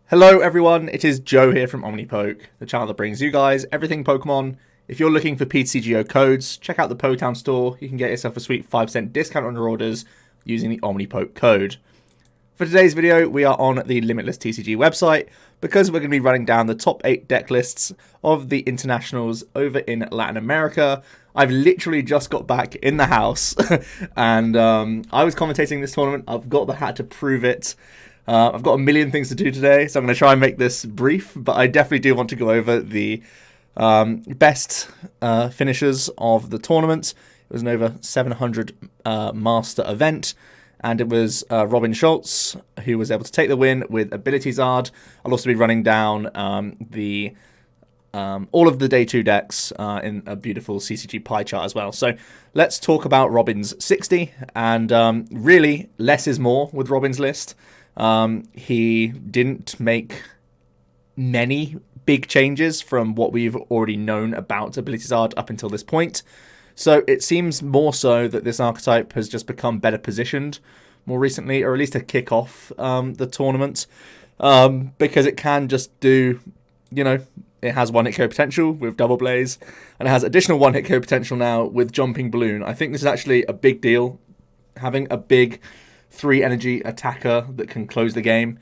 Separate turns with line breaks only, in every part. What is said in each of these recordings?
Hello everyone, it is Joe here from OmniPoke, the channel that brings you guys everything Pokemon. If you're looking for PTCGO codes, check out the Potown store. You can get yourself a sweet 5% discount on your orders using the OmniPoke code. For today's video, we are on the Limitless TCG website because we're going to be running down the top 8 deck lists of the internationals over in Latin America. I've literally just got back in the house and I was commentating this tournament. I've got the hat to prove it. I've got a million things to do today, so I'm going to try and make this brief, but I definitely do want to go over the best finishers of the tournament. It was an over 700 master event, and it was Robin Schultz who was able to take the win with Ability Zard. I'll also be running down all of the day 2 decks in a beautiful CCG pie chart as well. So let's talk about Robin's 60, and really less is more with Robin's list. He didn't make many big changes from what we've already known about Ability Zard up until this point. So it seems more so that this archetype has just become better positioned more recently, or at least to kick off the tournament, because it can just do, it has 1-hit KO potential with Double Blaze, and it has additional 1-hit KO potential now with Jumping Balloon. I think this is actually a big deal, having a big 3 energy attacker that can close the game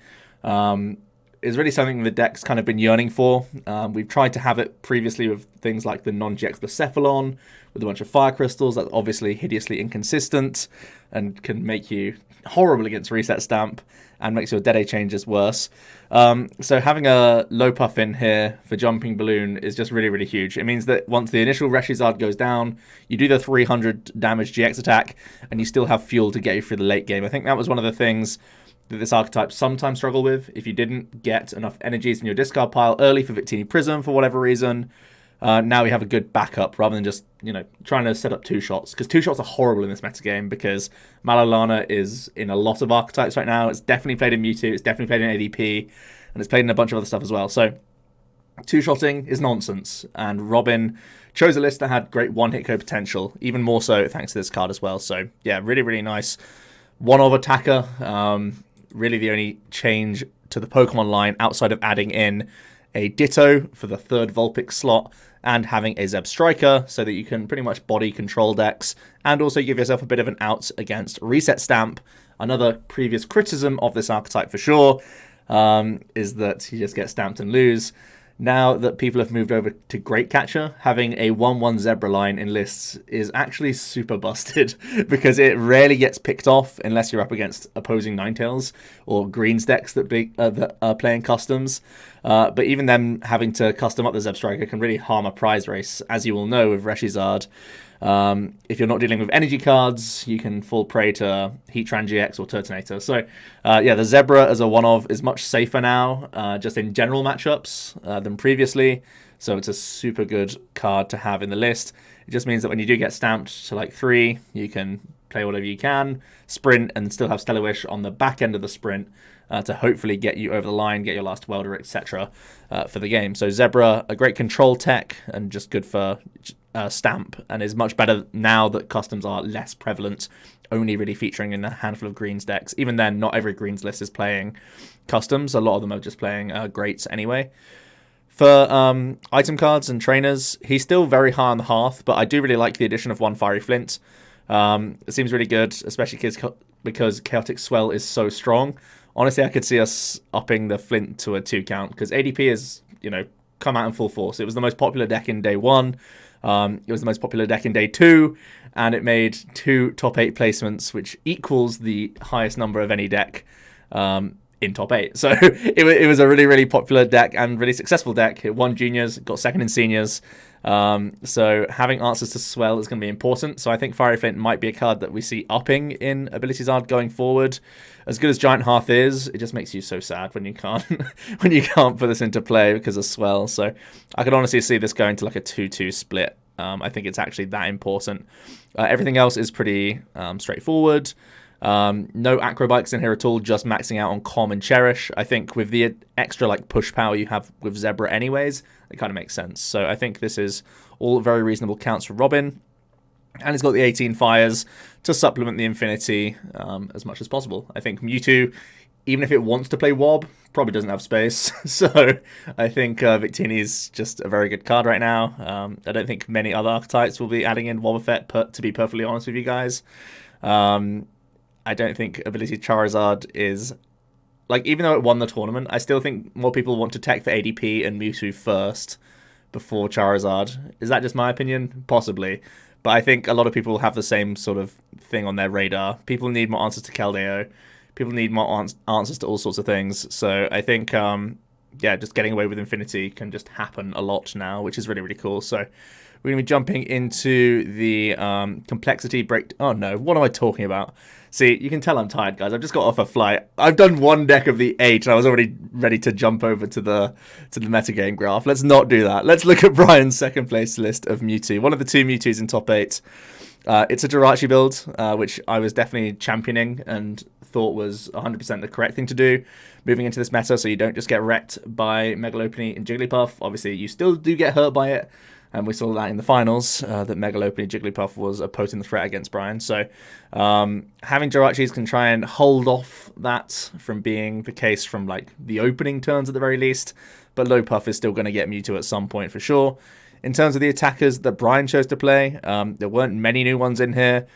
is really something the deck's kind of been yearning for. We've tried to have it previously with things like the non-GX Blacephalon with a bunch of fire crystals. That's obviously hideously inconsistent and can make you horrible against Reset Stamp and makes your Dead changes worse. So having a low puff in here for Jumping Balloon is just really, really huge. It means that once the initial Reshizard goes down, you do the 300 damage GX attack, and you still have fuel to get you through the late game. I think that was one of the things that this archetype sometimes struggled with. If you didn't get enough energies in your discard pile early for Victini Prism for whatever reason, now we have a good backup rather than just, trying to set up 2 shots. Because 2 shots are horrible in this metagame because Malolana is in a lot of archetypes right now. It's definitely played in Mewtwo, it's definitely played in ADP, and it's played in a bunch of other stuff as well. So 2-shotting is nonsense, and Robin chose a list that had great 1-hit KO potential, even more so thanks to this card as well. So yeah, really, really nice one-of attacker. Really the only change to the Pokemon line outside of adding in a Ditto for the 3rd Vulpix slot and having a Zeb Striker so that you can pretty much body control decks and also give yourself a bit of an out against Reset Stamp. Another previous criticism of this archetype for sure is that you just get stamped and lose. Now that people have moved over to Great Catcher, having a 1-1 Zebra line in lists is actually super busted because it rarely gets picked off unless you're up against opposing Ninetales or Greens decks that are playing customs. But even them having to custom up the Zeb Striker can really harm a prize race, as you will know with Reshizard. If you're not dealing with energy cards, you can fall prey to Heatran GX or Turtonator. So, yeah, the Zebra as a one-of is much safer now, just in general matchups than previously. So it's a super good card to have in the list. It just means that when you do get stamped to like 3, you can play whatever you can, sprint, and still have Stellar Wish on the back end of the sprint to hopefully get you over the line, get your last welder, etc. For the game. So Zebra, a great control tech and just good for stamp, and is much better now that customs are less prevalent, only really featuring in a handful of Greens decks. Even then, not every Greens list is playing customs. A lot of them are just playing greats anyway. For item cards and trainers, he's still very high on the hearth, but I do really like the addition of 1 Fiery Flint. It seems really good, especially because Chaotic Swell is so strong. Honestly, I could see us upping the Flint to a 2 count, because ADP has, come out in full force. It was the most popular deck in day 1. It was the most popular deck in day 2, and it made 2 top 8 placements, which equals the highest number of any deck in top 8. So it was a really, really popular deck and really successful deck. It won juniors, got 2nd in seniors. So having answers to Swell is going to be important. So I think Fiery Flint might be a card that we see upping in Ability Zard going forward. As good as Giant Hearth is, it just makes you so sad when you can't when you can't put this into play because of Swell. So I could honestly see this going to like a 2-2 split. I think it's actually that important. Everything else is pretty straightforward. No acrobikes in here at all, just maxing out on Calm and Cherish. I think with the extra like push power you have with Zebra anyways, it kind of makes sense. So I think this is all very reasonable counts for Robin. And it's got the 18 fires to supplement the Infinity as much as possible. I think Mewtwo even if it wants to play Wob, probably doesn't have space. So I think Victini's just a very good card right now. I don't think many other archetypes will be adding in Wob effect, to be perfectly honest with you guys. I don't think Ability Charizard is... Like, even though it won the tournament, I still think more people want to tech for ADP and Mewtwo first before Charizard. Is that just my opinion? Possibly. But I think a lot of people have the same sort of thing on their radar. People need more answers to Keldeo. People need more answers to all sorts of things. So I think, yeah, just getting away with Infinity can just happen a lot now, which is really, really cool. So we're going to be jumping into the complexity break... Oh, no. What am I talking about? See, you can tell I'm tired, guys. I've just got off a flight. I've done one deck of the 8, and I was already ready to jump over to the metagame graph. Let's not do that. Let's look at Brian's second place list of Mewtwo. One of the 2 Mewtwo's in top 8. It's a Jirachi build, which I was definitely championing and thought was 100% the correct thing to do moving into this meta, so you don't just get wrecked by Mega Lopunny and Jigglypuff. Obviously, you still do get hurt by it, and we saw that in the finals, that Mega Lopunny Jigglypuff was a potent threat against Brian. So having Jirachis can try and hold off that from being the case from like the opening turns at the very least, but Lopuff is still going to get Mewtwo at some point for sure. In terms of the attackers that Brian chose to play, there weren't many new ones in here.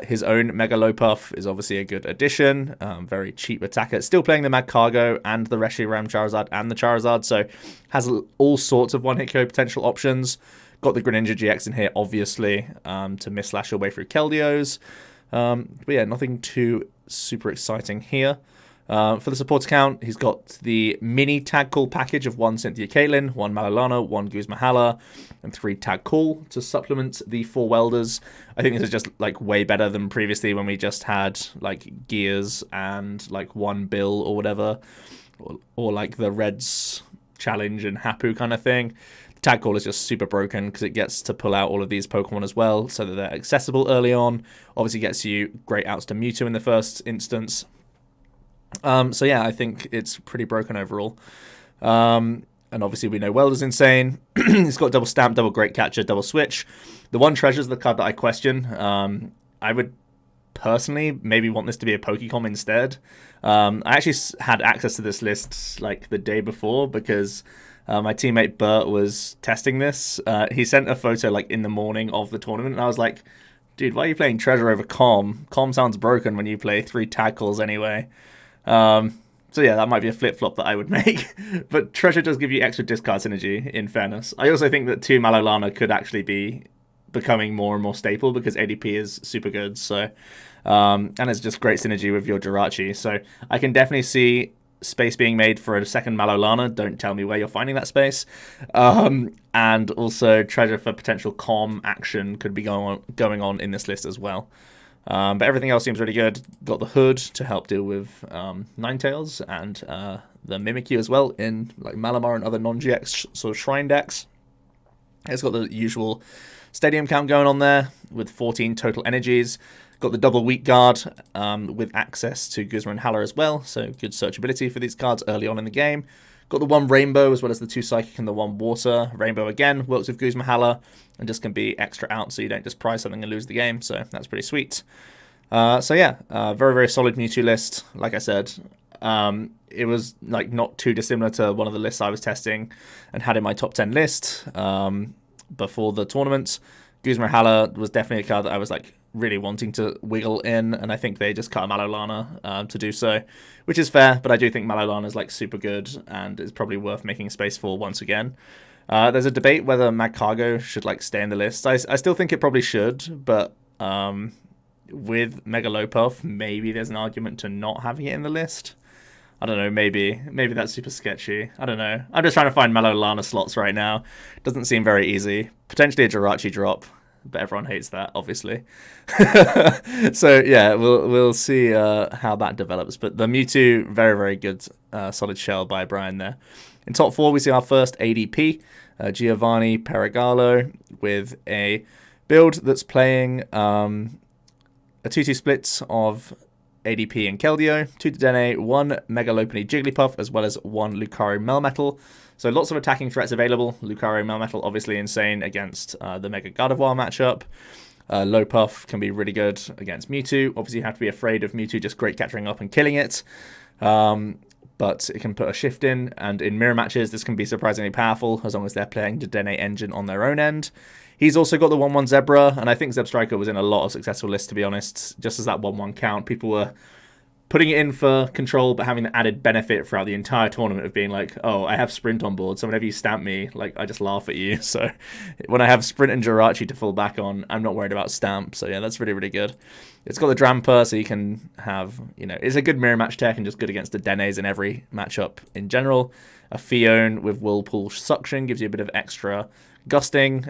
His own Mega Lopuff is obviously a good addition. Very cheap attacker. Still playing the Magcargo and the Reshiram Charizard and the Charizard, so has all sorts of one-hit KO potential options. Got the Greninja GX in here, obviously, to mislash your way through Keldeos. But yeah, nothing too super exciting here. For the support account, he's got the mini tag call package of 1 Cynthia Caitlyn, 1 Malolana, 1 Guzma Hala, and 3 tag call to supplement the 4 welders. I think this is just like way better than previously when we just had like Gears and like 1 Bill or whatever, or like the Reds challenge and Hapu kind of thing. The tag call is just super broken because it gets to pull out all of these Pokemon as well, so that they're accessible early on. Obviously gets you great outs to Mewtwo in the first instance. So yeah, I think it's pretty broken overall. And obviously we know Welder's insane. He's got double stamp, double great catcher, double switch. The one treasure's the card that I question. I would personally maybe want this to be a Pokecom instead. I actually had access to this list like the day before because my teammate Bert was testing this. He sent a photo like in the morning of the tournament, and I was like, dude, why are you playing treasure over com? Com sounds broken when you play 3 tag calls anyway. So yeah, that might be a flip-flop that I would make. But Treasure does give you extra discard synergy, in fairness. I also think that 2 Malolana could actually be becoming more and more staple because ADP is super good. So, and it's just great synergy with your Jirachi. So I can definitely see space being made for a second Malolana. Don't tell me where you're finding that space. And also Treasure for potential com action could be going on in this list as well. But everything else seems really good. Got the Hood to help deal with Ninetales and the Mimikyu as well in like Malamar and other non-GX sort of Shrine decks. It's got the usual Stadium count going on there with 14 total energies. Got the double Weak Guard with access to Guzma and Hala as well, so good searchability for these cards early on in the game. Got the 1 Rainbow as well as the 2 Psychic and the 1 Water. Rainbow again works with Guzma Hala and just can be extra out so you don't just prize something and lose the game, so that's pretty sweet. So yeah, very, very solid Mewtwo list. Like I said, it was like not too dissimilar to one of the lists I was testing and had in my top 10 list before the tournament. Guzma Hala was definitely a card that I was like really wanting to wiggle in, and I think they just cut a Malolana to do so, which is fair, but I do think Malolana is like super good and is probably worth making space for once again. There's a debate whether Magcargo should like stay in the list. I still think it probably should, but with Mega Lopuff, maybe there's an argument to not having it in the list. I don't know, maybe that's super sketchy. I don't know. I'm just trying to find Malolana slots right now. Doesn't seem very easy. Potentially a Jirachi drop, but everyone hates that, obviously. So yeah, we'll see how that develops. But the Mewtwo, very, very good solid shell by Brian there. In top 4, we see our first ADP, Giovanni Perigalo, with a build that's playing a 2-2 split of ADP and Keldeo, 2 Dedenne, 1 Mega Lopunny Jigglypuff, as well as 1 Lucario Melmetal. So lots of attacking threats available. Lucario Melmetal obviously insane against the Mega Gardevoir matchup. Lopuff can be really good against Mewtwo. Obviously you have to be afraid of Mewtwo just great catching up and killing it. But it can put a shift in, and in mirror matches, this can be surprisingly powerful as long as they're playing the Dene engine on their own end. He's also got the 1-1 Zebra, and I think Zeb Striker was in a lot of successful lists, to be honest. Just as that 1-1 count, people were putting it in for control, but having the added benefit throughout the entire tournament of being like, oh, I have Sprint on board, so whenever you stamp me, like, I just laugh at you. So when I have Sprint and Jirachi to fall back on, I'm not worried about stamp. So yeah, that's really, really good. It's got the Dramper, so you can have, it's a good mirror match tech and just good against the Denes in every matchup in general. A Fione with Whirlpool Suction gives you a bit of extra gusting.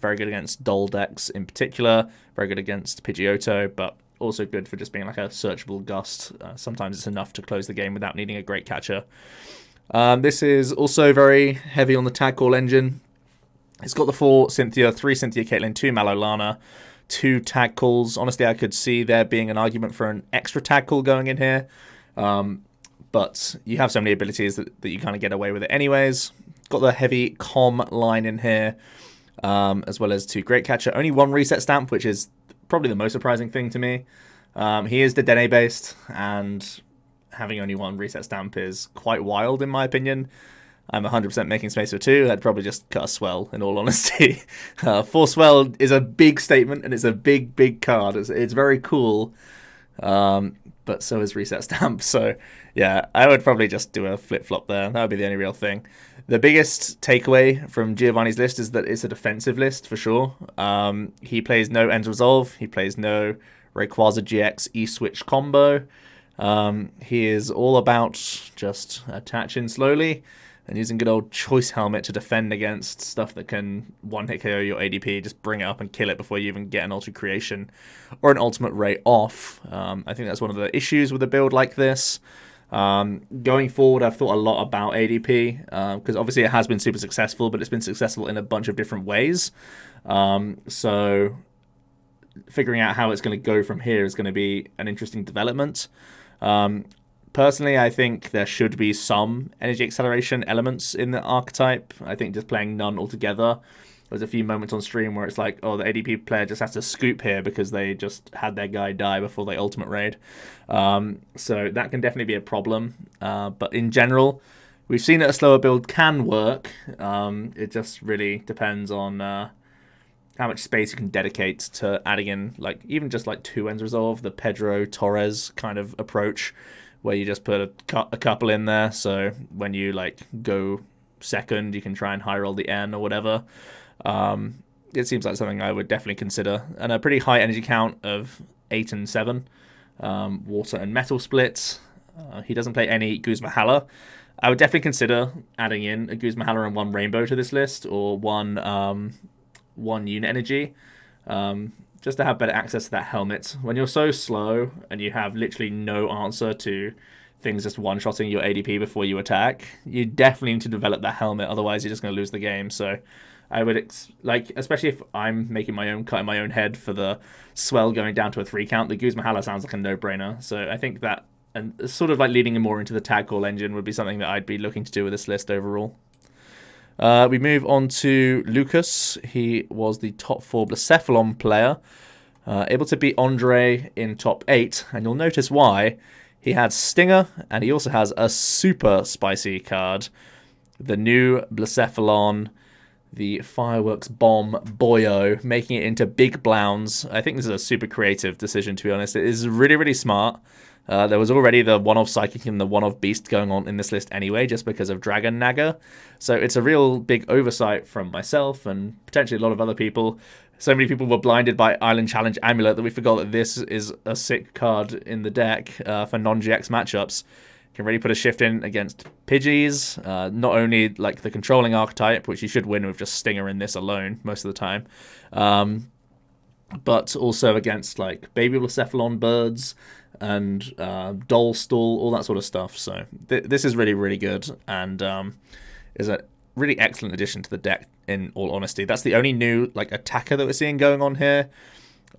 Very good against Dole decks in particular. Very good against Pidgeotto, but also good for just being like a searchable gust. Sometimes it's enough to close the game without needing a great catcher. This is also very heavy on the tag call engine. It's got the 4 Cynthia, 3 Cynthia Caitlyn, 2 Malolana, 2 tag calls. Honestly, I could see there being an argument for an extra tag call going in here. But you have so many abilities that you kind of get away with it anyways. Got the heavy com line in here, as well as 2 great catcher. Only 1 reset stamp, which is probably the most surprising thing to me. He is Dedenne based, and having only 1 reset stamp is quite wild in my opinion. I'm 100% making space for 2. I'd probably just cut a Swell, in all honesty. 4 Swell is a big statement, and it's a big, big card. It's very cool, but so is reset stamp. So yeah, I would probably just do a flip-flop there. That would be the only real thing. The biggest takeaway from Giovanni's list is that it's a defensive list for sure. He plays no End Resolve. He plays no Rayquaza GX E-Switch combo. He is all about just attaching slowly and using good old Choice Helmet to defend against stuff that can one-hit KO your ADP, just bring it up and kill it before you even get an Ultra Creation or an Ultimate Ray off. I think that's one of the issues with a build like this. Going forward, I've thought a lot about ADP, because obviously it has been super successful, but it's been successful in a bunch of different ways. So figuring out how it's going to go from here is going to be an interesting development. Personally, I think there should be some energy acceleration elements in the archetype. I think just playing none altogether. There's a few moments on stream where it's like, oh, the ADP player just has to scoop here because they just had their guy die before they ultimate raid. So that can definitely be a problem. But in general, we've seen that a slower build can work. It just really depends on how much space you can dedicate to adding in, like, even just like 2 Ends Resolve, the Pedro Torres kind of approach, where you just put a couple in there, so when you like go second, you can try and high roll the N or whatever. It seems like something I would definitely consider. And a pretty high energy count of 8 and 7. Water and metal splits. He doesn't play any Guzma-Hala. I would definitely consider adding in a Guzma-Hala and 1 Rainbow to this list, or one unit energy. Just to have better access to that helmet. When you're so slow and you have literally no answer to things just one-shotting your ADP before you attack, you definitely need to develop that helmet, otherwise you're just going to lose the game. So I would, especially if I'm making my own cut in my own head for the Swell going down to a 3 count, the Guzma-Hala sounds like a no-brainer. So I think that, and sort of like leading more into the tag call engine, would be something that I'd be looking to do with this list overall. We move on to Lucas. He was the top 4 Blacephalon player, able to beat Andre in top 8, and you'll notice why. He had Stinger, and he also has a super spicy card, the new Blacephalon, the Fireworks Bomb Boyo, making it into Big Blounds. I think this is a super creative decision, to be honest. It is really, really smart. There was already the one-off Psychic and the one-off Beast going on in this list anyway, just because of Dragon Naga. So it's a real big oversight from myself and potentially a lot of other people. So many people were blinded by Island Challenge Amulet that we forgot that this is a sick card in the deck for non-GX matchups. Can really put a shift in against Pidgeys, not only like the controlling archetype, which you should win with just Stinger in this alone most of the time, but also against like Baby Blacephalon birds and Dole Stall, all that sort of stuff. So this is really, really good, and is a really excellent addition to the deck, in all honesty. That's the only new like attacker that we're seeing going on here.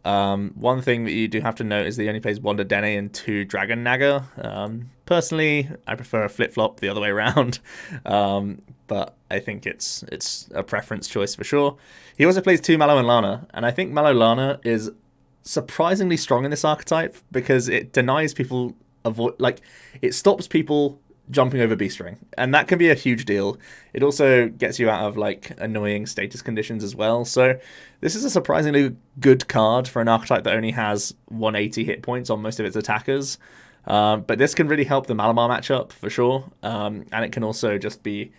One thing that you do have to note is that he only plays 1 Dedenne and 2 Dragon Naga. Personally, I prefer a flip-flop the other way around, but I think it's a preference choice for sure. He also plays 2 Mallow and Lana, and I think Mallow Lana is surprisingly strong in this archetype because it denies people avoid, like, it stops people jumping over B-String, and that can be a huge deal. It also gets you out of like annoying status conditions as well. So this is a surprisingly good card for an archetype that only has 180 hit points on most of its attackers. But this can really help the Malamar matchup for sure, and it can also just be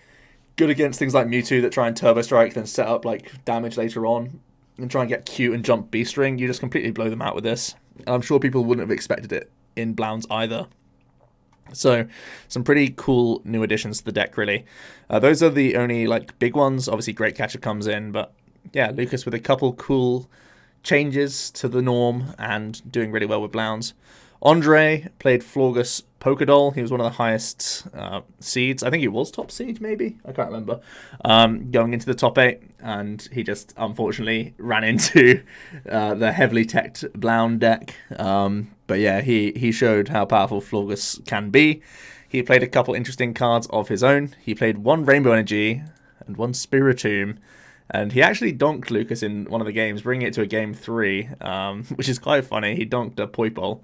good against things like Mewtwo that try and Turbo Strike, then set up like damage later on, and try and get cute and jump B-String. You just completely blow them out with this. And I'm sure people wouldn't have expected it in Blounds either. So some pretty cool new additions to the deck, really. Those are the only like big ones. Obviously, Great Catcher comes in, but yeah, Lucas with a couple cool changes to the norm and doing really well with Blounds. Andre played Florgus Pokédoll. He was one of the highest seeds. I think he was top seed, maybe. I can't remember. Going into the top 8, and he just unfortunately ran into the heavily teched Blound deck. But yeah, he showed how powerful Florgus can be. He played a couple interesting cards of his own. He played 1 Rainbow Energy and 1 Spiritomb. And he actually donked Lucas in one of the games, bringing it to a game 3, which is quite funny. He donked a Poipole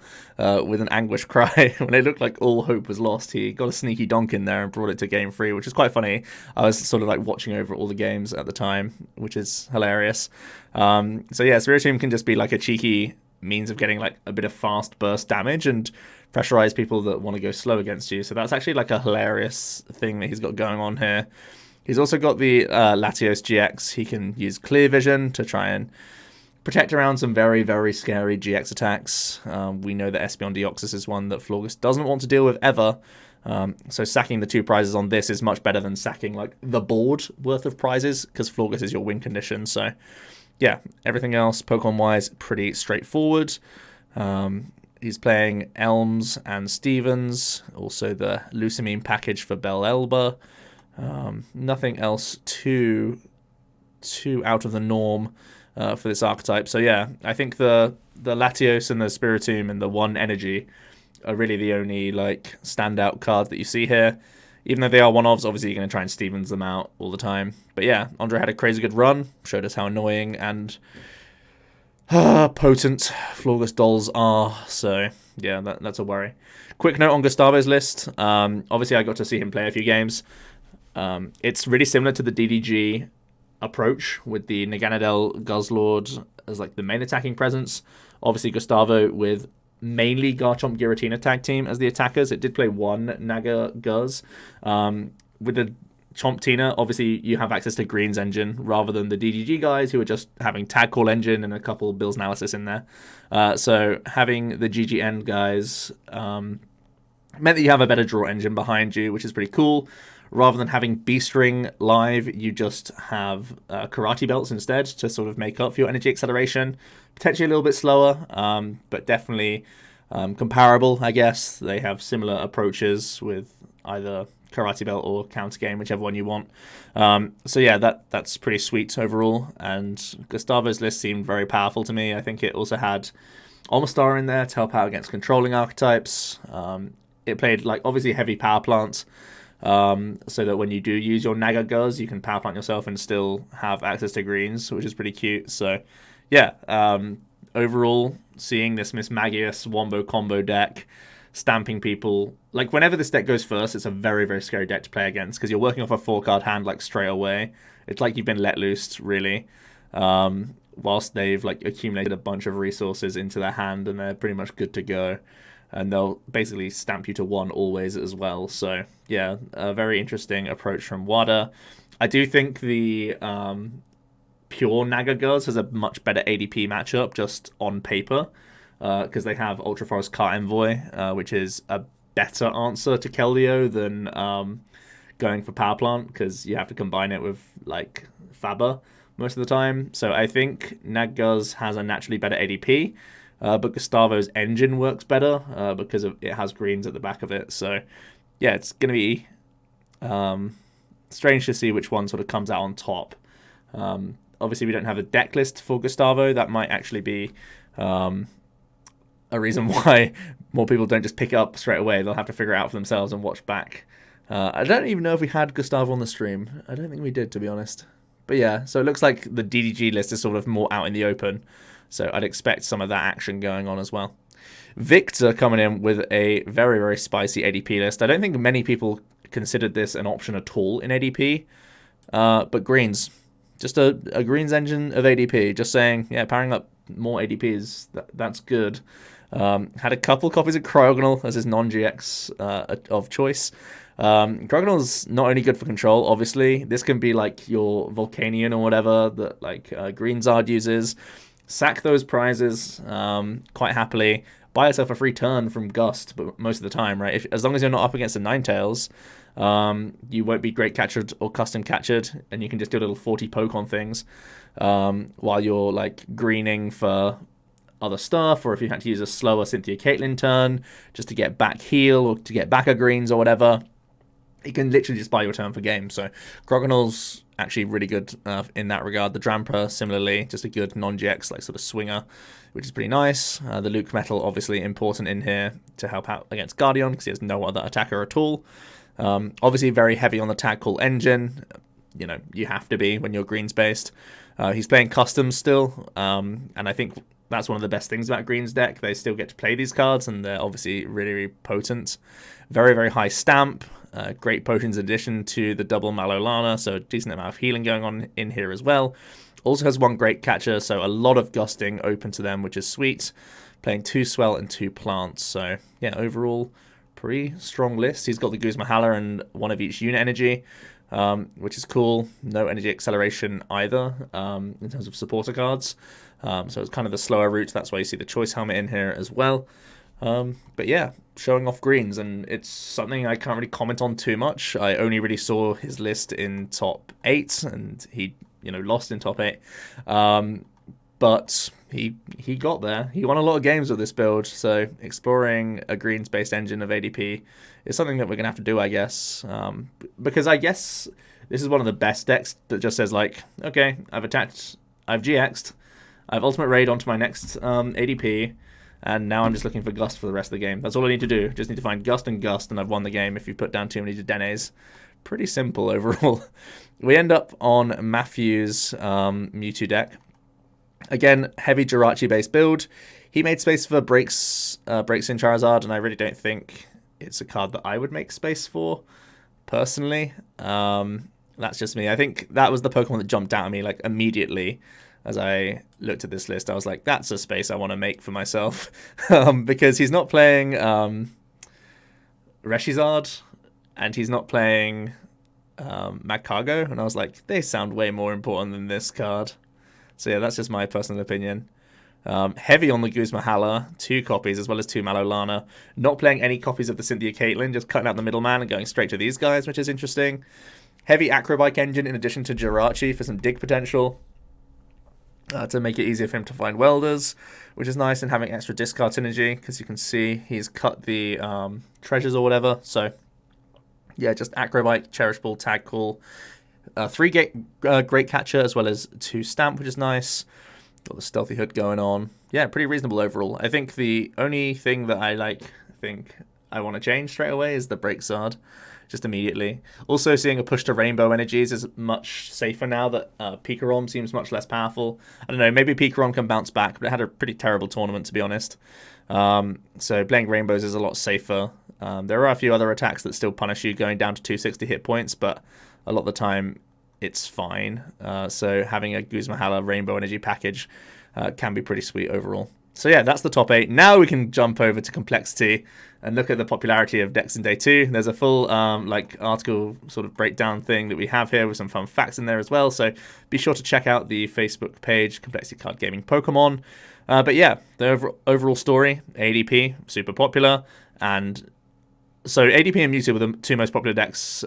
with an Anguish Cry. When it looked like all hope was lost, he got a sneaky donk in there and brought it to game 3, which is quite funny. I was sort of like watching over all the games at the time, which is hilarious. So yeah, Spiritomb can just be like a cheeky means of getting like a bit of fast burst damage and pressurize people that want to go slow against you. So that's actually like a hilarious thing that he's got going on here. He's also got the Latios GX. He can use Clear Vision to try and protect around some very, very scary GX attacks. We know that Espeon Deoxys is one that Florgus doesn't want to deal with ever. So sacking the 2 prizes on this is much better than sacking like the board worth of prizes, because Florgus is your win condition. So yeah, everything else Pokemon-wise pretty straightforward. He's playing Elms and Stevens, also the Lucamine package for Bellelba. Nothing else too out of the norm for this archetype. So yeah, I think the Latios and the Spiritomb and the 1 Energy are really the only like standout cards that you see here. Even though they are one-offs, obviously you're going to try and Stevens them out all the time. But yeah, Andre had a crazy good run, showed us how annoying and potent Florgus dolls are. So yeah, that's a worry. Quick note on Gustavo's list. Obviously I got to see him play a few games. It's really similar to the DDG approach with the Naganadel Guzzlord as like the main attacking presence. Obviously Gustavo with mainly Garchomp Giratina tag team as the attackers. It did play 1 Naga Guzz. With the Chomptina, obviously you have access to Green's engine rather than the DDG guys who are just having Tag Call engine and a couple Bill's Analysis in there. So having the GGN guys meant that you have a better draw engine behind you, which is pretty cool. Rather than having B-String live, you just have Karate Belts instead to sort of make up for your energy acceleration. Potentially a little bit slower, but definitely comparable, I guess. They have similar approaches with either Karate Belt or Counter Game, whichever one you want. So yeah, that's pretty sweet overall. And Gustavo's list seemed very powerful to me. I think it also had Omastar in there to help out against controlling archetypes. It played like obviously heavy power plants. So that when you do use your Naga Guzz, you can power plant yourself and still have access to greens, which is pretty cute. So, yeah, overall, seeing this Mismagius Wombo combo deck stamping people, like whenever this deck goes first, it's a very, very scary deck to play against because you're working off a 4-card hand like straight away. It's like you've been let loose, really, whilst they've like accumulated a bunch of resources into their hand and they're pretty much good to go. And they'll basically stamp you to 1 always as well. So, yeah, a very interesting approach from WADA. I do think the pure Naga Guzz has a much better ADP matchup just on paper. Because they have Ultra Forest Car Envoy, which is a better answer to Keldeo than going for Power Plant. Because you have to combine it with, like, Faber most of the time. So I think Naga Guzz has a naturally better ADP. But Gustavo's engine works better because it has greens at the back of it. So, yeah, it's going to be strange to see which one sort of comes out on top. Obviously, we don't have a deck list for Gustavo. That might actually be a reason why more people don't just pick it up straight away. They'll have to figure it out for themselves and watch back. I don't even know if we had Gustavo on the stream. I don't think we did, to be honest. But yeah, so it looks like the DDG list is sort of more out in the open. So I'd expect some of that action going on as well. Victor coming in with a very, very spicy ADP list. I don't think many people considered this an option at all in ADP, but greens. Just a greens engine of ADP. Just saying, yeah, powering up more ADPs, that's good. Had a couple copies of Cryogonal as his non-GX of choice. Cryogonal's not only good for control, obviously. This can be like your Volcanion or whatever that like Greenzard uses. Sack those prizes quite happily. Buy yourself a free turn from Gust, but most of the time, right? As long as you're not up against a Ninetales, you won't be great captured or custom captured, and you can just do a little 40 poke on things while you're like greening for other stuff, or if you had to use a slower Cynthia Caitlyn turn just to get back heal or to get back a greens or whatever. You can literally just buy your turn for game. So Cryogonal's actually really good in that regard. The Dramper, similarly, just a good non-GX, like sort of swinger, which is pretty nice. The Luke Metal, obviously important in here to help out against Guardian, because he has no other attacker at all. Obviously very heavy on the Tag Call engine. You know, you have to be when you're greens based. He's playing customs still, and I think that's one of the best things about Green's deck. They still get to play these cards, and they're obviously really, really potent. Very, very high stamp. Great potions addition to the double Malolana, so a decent amount of healing going on in here as well. Also has one great catcher, so a lot of gusting open to them, which is sweet. Playing 2 Swell and 2 Plants, so yeah, overall, pretty strong list. He's got the Guzmahala and one of each unit energy, which is cool. No energy acceleration either in terms of supporter cards. So it's kind of the slower route. That's why you see the choice helmet in here as well. But yeah, showing off greens, and it's something I can't really comment on too much. I only really saw his list in top 8, and he, lost in top 8. But he got there. He won a lot of games with this build, so exploring a greens-based engine of ADP is something that we're going to have to do, I guess. Because I guess this is one of the best decks that just says, like, okay, I've GX'd, I've Ultimate Raid onto my next ADP, and now I'm just looking for Gust for the rest of the game. That's all I need to do. Just need to find Gust, and I've won the game if you put down too many Denes. Pretty simple overall. We end up on Matthew's Mewtwo deck. Again, heavy Jirachi-based build. He made space for Breaks in Charizard, and I really don't think it's a card that I would make space for, personally. That's just me. I think that was the Pokemon that jumped out at me like immediately as I looked at this list. I was like, that's a space I want to make for myself. Because he's not playing Reshizard, and he's not playing Magcargo, and I was like, they sound way more important than this card. So yeah, that's just my personal opinion. Heavy on the Guzmahala, 2 copies as well as 2 Malolana. Not playing any copies of the Cynthia Caitlyn, just cutting out the middleman and going straight to these guys, which is interesting. Heavy Acrobike engine in addition to Jirachi for some dig potential. To make it easier for him to find welders, which is nice, and having extra discard synergy, because you can see he's cut the treasures or whatever. So yeah, just Acrobike, Cherish Ball, Tag Call. 3 great catcher as well as 2 stamp, which is nice. Got the stealthy hood going on. Yeah, pretty reasonable overall. I think the only thing that I want to change straight away is the Breaksard, just immediately. Also, seeing a push to Rainbow Energies is much safer now that Pikarom seems much less powerful. I don't know, maybe Pikarom can bounce back, but it had a pretty terrible tournament, to be honest. So playing Rainbows is a lot safer. There are a few other attacks that still punish you going down to 260 hit points, but a lot of the time it's fine. So having a Guzmahala Rainbow Energy package can be pretty sweet overall. So yeah, that's the top 8. Now we can jump over to complexity and look at the popularity of decks in day 2. There's a full article sort of breakdown thing that we have here with some fun facts in there as well. So be sure to check out the Facebook page, Complexity Card Gaming Pokemon. But yeah, the overall story, ADP, super popular. And so ADP and Mewtwo were the 2 most popular decks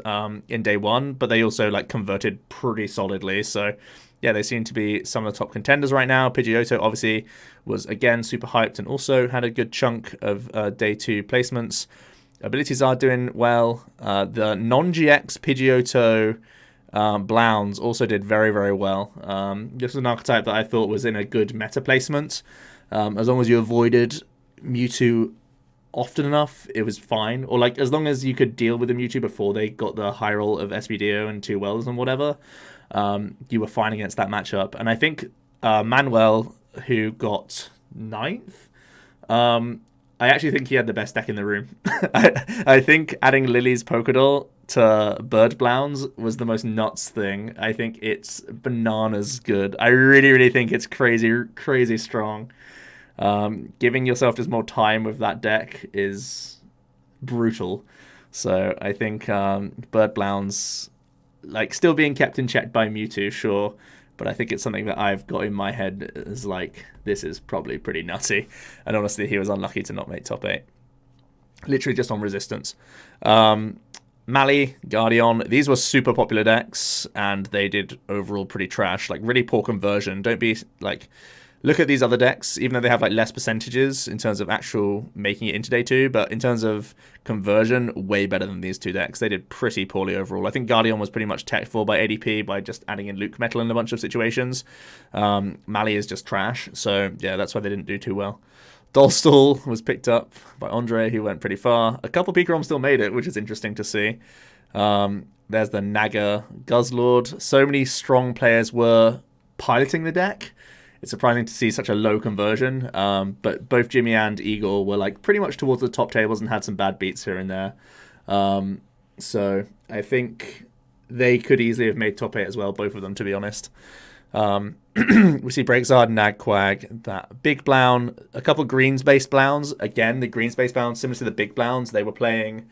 in day 1, but they also converted pretty solidly. So yeah, they seem to be some of the top contenders right now. Pidgeotto obviously was again super hyped and also had a good chunk of day 2 placements. Abilities are doing well. The non-GX Pidgeotto Blounds also did very, very well. This was an archetype that I thought was in a good meta placement. As long as you avoided Mewtwo often enough, it was fine. Or as long as you could deal with the Mewtwo before they got the high roll of SBDO and 2 Wells and whatever, you were fine against that matchup. And I think Manuel, who got 9th, I actually think he had the best deck in the room. I think adding Lily's Pokédoll to Bird Blounds was the most nuts thing. I think it's bananas good. I really, really think it's crazy, crazy strong. Giving yourself just more time with that deck is brutal. So I think Bird Blounds, like, still being kept in check by Mewtwo, sure. But I think it's something that I've got in my head as like, this is probably pretty nutty. And honestly, he was unlucky to not make top 8. Literally just on resistance. Mali, Guardian, these were super popular decks, and they did overall pretty trash. Like, really poor conversion. Don't be, like... Look at these other decks, even though they have like less percentages in terms of actual making it into day 2, but in terms of conversion, way better than these two decks. They did pretty poorly overall. I think Guardian was pretty much tech for by ADP by just adding in Luke Metal in a bunch of situations. Mali is just trash, so yeah, that's why they didn't do too well. Dolstall was picked up by Andre, who went pretty far. A couple Pikarom still made it, which is interesting to see. There's the Naga Guzzlord. So many strong players were piloting the deck. It's surprising to see such a low conversion, but both Jimmy and Eagle were like pretty much towards the top tables and had some bad beats here and there. So I think they could easily have made top 8 as well, both of them, to be honest. We see Breakzard, Nagquag, that Big Blown, a couple greens-based Blowns. Again, the greens-based Blowns, similar to the Big Blowns, they were playing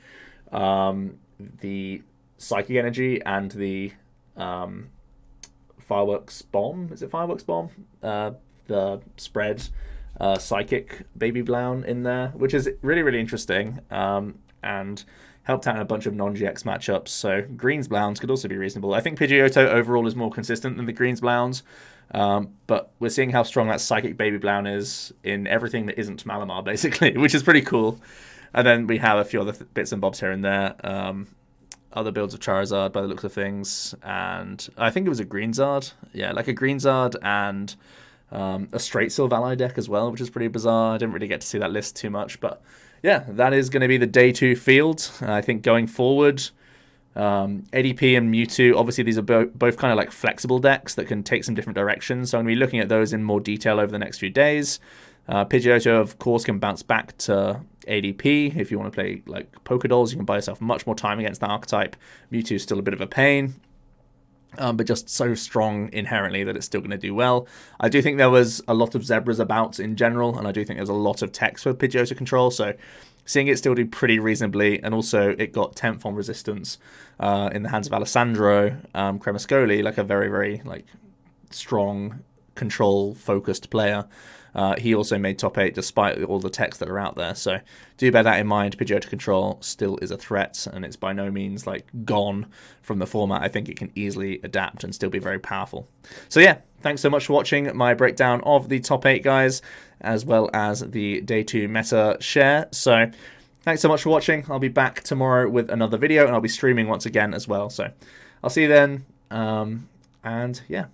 the Psychic Energy and the... Fireworks Bomb. Is it Fireworks Bomb? The spread Psychic Baby Blown in there, which is really, really interesting, and helped out in a bunch of non-GX matchups. So Greens Blowns could also be reasonable. I think Pidgeotto overall is more consistent than the Greens Blowns, but we're seeing how strong that Psychic Baby Blown is in everything that isn't Malamar, basically, which is pretty cool. And then we have a few other bits and bobs here and there. Other builds of Charizard by the looks of things, and I think it was a Greenzard. Yeah, like a Greenzard and a straight Silvally deck as well, which is pretty bizarre. I didn't really get to see that list too much, but yeah, that is going to be the day 2 field. I think going forward, ADP and Mewtwo, obviously these are both kind of like flexible decks that can take some different directions, so I'm going to be looking at those in more detail over the next few days. Pidgeotto, of course, can bounce back to ADP. If you want to play like Pokédolls, you can buy yourself much more time against that archetype. Mewtwo is still a bit of a pain, but just so strong inherently that it's still going to do well. I do think there was a lot of Zebras about in general, and I do think there's a lot of text for Pidgeotto control, so seeing it still do pretty reasonably, and also it got 10th on resistance in the hands of Alessandro Cremascoli, like a very, very like strong control-focused player. He also made top 8 despite all the techs that are out there. So do bear that in mind. Pidgeotto control still is a threat, and it's by no means like gone from the format. I think it can easily adapt and still be very powerful. So yeah, thanks so much for watching my breakdown of the top 8, guys, as well as the day 2 meta share. So thanks so much for watching. I'll be back tomorrow with another video, and I'll be streaming once again as well. So I'll see you then. And yeah.